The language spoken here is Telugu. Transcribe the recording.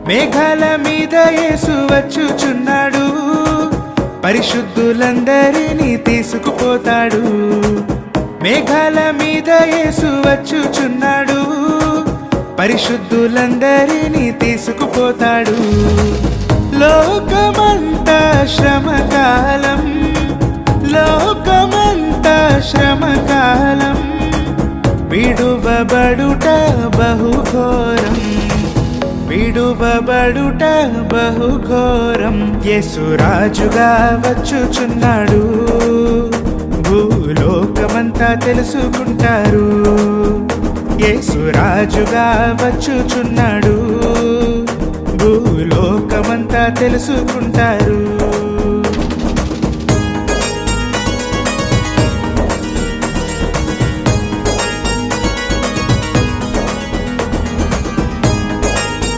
మేఘాల మీద యేసు వచ్చుచున్నాడు, పరిశుద్ధులందరినీ తీసుకుపోతాడు. మేఘాల మీద యేసు వచ్చుచున్నాడు, పరిశుద్ధులందరినీ తీసుకుపోతాడు. లోకమంతా శ్రమకాలం, లోకమంతా శ్రమకాలం, విడువబడుట బహుఘోరం, విడువబడుట బహుఘోరం. యేసు రాజుగా వచ్చుచున్నాడు, భూలోకమంతా తెలుసుకుంటారు. యేసు రాజుగా వచ్చుచున్నాడు, భూలోకమంతా తెలుసుకుంటారు.